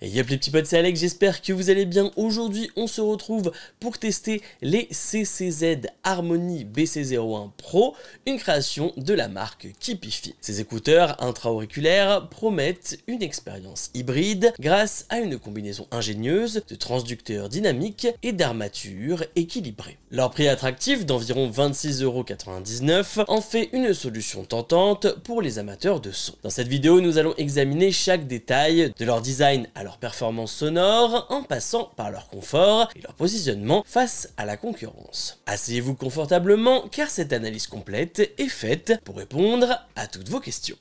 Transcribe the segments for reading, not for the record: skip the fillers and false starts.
Et yop les petits potes, c'est Alex, j'espère que vous allez bien. Aujourd'hui, on se retrouve pour tester les CCZ Harmony BC01 Pro, une création de la marque Keepify. Ces écouteurs intra-auriculaires promettent une expérience hybride grâce à une combinaison ingénieuse de transducteurs dynamiques et d'armatures équilibrées. Leur prix attractif d'environ 26,99 € en fait une solution tentante pour les amateurs de son. Dans cette vidéo, nous allons examiner chaque détail de leur design à leur performance sonore, en passant par leur confort et leur positionnement face à la concurrence. Asseyez-vous confortablement car cette analyse complète est faite pour répondre à toutes vos questions.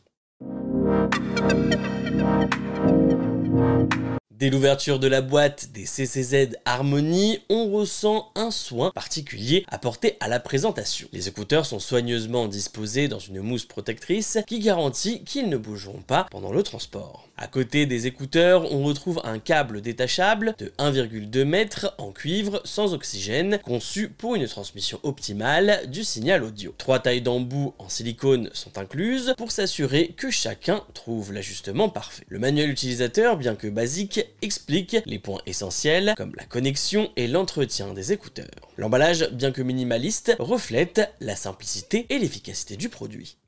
Dès l'ouverture de la boîte des CCZ Harmony, on ressent un soin particulier apporté à la présentation. Les écouteurs sont soigneusement disposés dans une mousse protectrice qui garantit qu'ils ne bougeront pas pendant le transport. À côté des écouteurs, on retrouve un câble détachable de 1,2 m en cuivre sans oxygène, conçu pour une transmission optimale du signal audio. 3 tailles d'embout en silicone sont incluses pour s'assurer que chacun trouve l'ajustement parfait. Le manuel utilisateur, bien que basique, explique les points essentiels comme la connexion et l'entretien des écouteurs. L'emballage, bien que minimaliste, reflète la simplicité et l'efficacité du produit.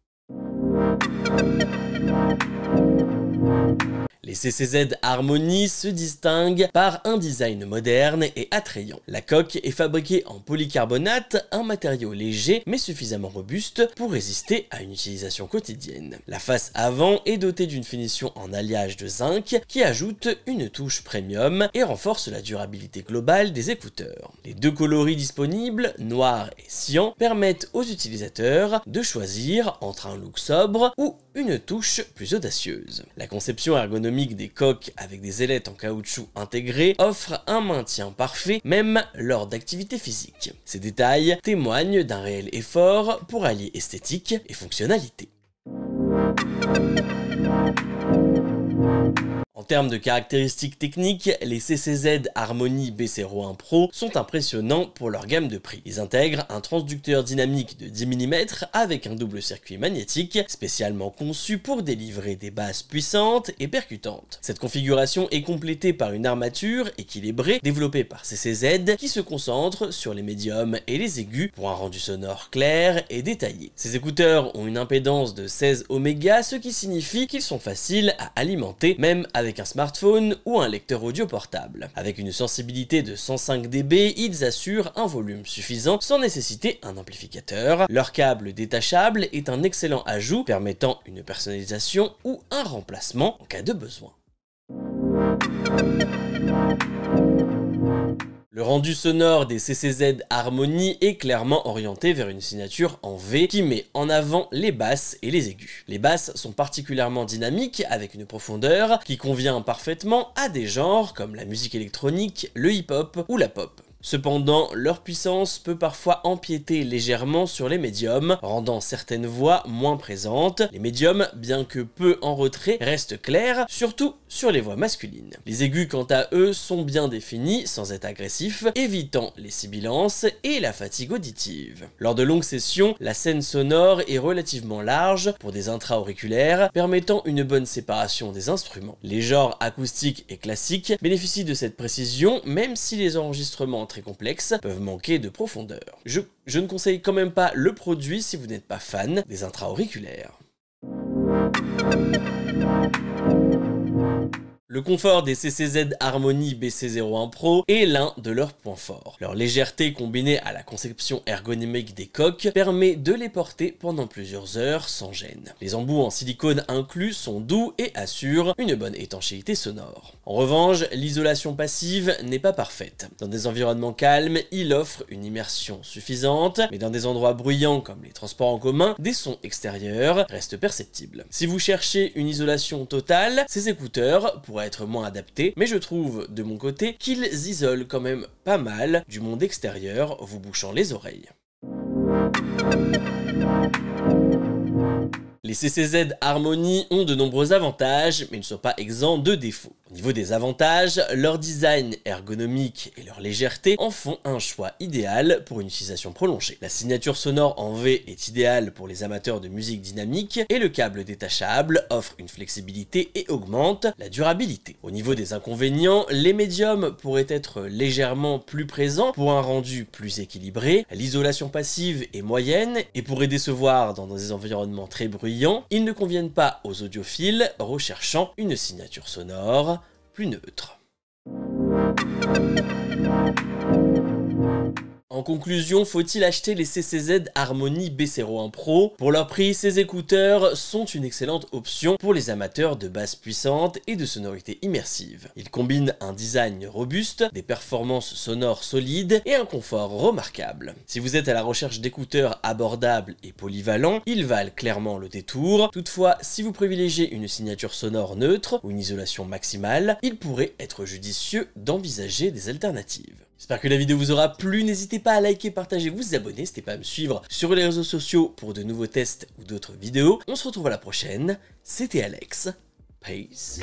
Les CCZ Harmony se distinguent par un design moderne et attrayant. La coque est fabriquée en polycarbonate, un matériau léger mais suffisamment robuste pour résister à une utilisation quotidienne. La face avant est dotée d'une finition en alliage de zinc qui ajoute une touche premium et renforce la durabilité globale des écouteurs. Les deux coloris disponibles, noir et cyan, permettent aux utilisateurs de choisir entre un look sobre ou une touche plus audacieuse. La conception ergonomique des coques avec des ailettes en caoutchouc intégrées offre un maintien parfait même lors d'activités physiques. Ces détails témoignent d'un réel effort pour allier esthétique et fonctionnalité. En termes de caractéristiques techniques, les CCZ Harmony BC01 Pro sont impressionnants pour leur gamme de prix. Ils intègrent un transducteur dynamique de 10 mm avec un double circuit magnétique spécialement conçu pour délivrer des basses puissantes et percutantes. Cette configuration est complétée par une armature équilibrée développée par CCZ qui se concentre sur les médiums et les aigus pour un rendu sonore clair et détaillé. Ces écouteurs ont une impédance de 16 Ω, ce qui signifie qu'ils sont faciles à alimenter même avec un smartphone ou un lecteur audio portable. Avec une sensibilité de 105 dB, ils assurent un volume suffisant sans nécessiter un amplificateur. Leur câble détachable est un excellent ajout permettant une personnalisation ou un remplacement en cas de besoin. Le rendu sonore des CCZ Harmony est clairement orienté vers une signature en V qui met en avant les basses et les aigus. Les basses sont particulièrement dynamiques avec une profondeur qui convient parfaitement à des genres comme la musique électronique, le hip-hop ou la pop. Cependant, leur puissance peut parfois empiéter légèrement sur les médiums, rendant certaines voix moins présentes. Les médiums, bien que peu en retrait, restent clairs, surtout sur les voix masculines. Les aigus, quant à eux, sont bien définis, sans être agressifs, évitant les sibilances et la fatigue auditive. Lors de longues sessions, la scène sonore est relativement large pour des intra-auriculaires, permettant une bonne séparation des instruments. Les genres acoustiques et classiques bénéficient de cette précision, même si les enregistrements très complexes peuvent manquer de profondeur. Je ne conseille quand même pas le produit si vous n'êtes pas fan des intra-auriculaires. Le confort des CCZ Harmony BC01 Pro est l'un de leurs points forts. Leur légèreté combinée à la conception ergonomique des coques permet de les porter pendant plusieurs heures sans gêne. Les embouts en silicone inclus sont doux et assurent une bonne étanchéité sonore. En revanche, l'isolation passive n'est pas parfaite. Dans des environnements calmes, il offre une immersion suffisante, mais dans des endroits bruyants comme les transports en commun, des sons extérieurs restent perceptibles. Si vous cherchez une isolation totale, ces écouteurs pourraient être moins adaptés, mais je trouve de mon côté qu'ils isolent quand même pas mal du monde extérieur, vous bouchant les oreilles. Les CCZ Harmony ont de nombreux avantages, mais ne sont pas exempts de défauts. Au niveau des avantages, leur design ergonomique et leur légèreté en font un choix idéal pour une utilisation prolongée. La signature sonore en V est idéale pour les amateurs de musique dynamique et le câble détachable offre une flexibilité et augmente la durabilité. Au niveau des inconvénients, les médiums pourraient être légèrement plus présents pour un rendu plus équilibré, l'isolation passive est moyenne et pourrait décevoir dans des environnements très bruyants, ils ne conviennent pas aux audiophiles recherchant une signature sonore plus neutre. En conclusion, faut-il acheter les CCZ Harmony B01 Pro? Pour leur prix, ces écouteurs sont une excellente option pour les amateurs de basses puissantes et de sonorités immersives. Ils combinent un design robuste, des performances sonores solides et un confort remarquable. Si vous êtes à la recherche d'écouteurs abordables et polyvalents, ils valent clairement le détour. Toutefois, si vous privilégiez une signature sonore neutre ou une isolation maximale, il pourrait être judicieux d'envisager des alternatives. J'espère que la vidéo vous aura plu, n'hésitez pas à liker, partager, vous abonner, n'hésitez pas à me suivre sur les réseaux sociaux pour de nouveaux tests ou d'autres vidéos. On se retrouve à la prochaine, c'était Alex, peace.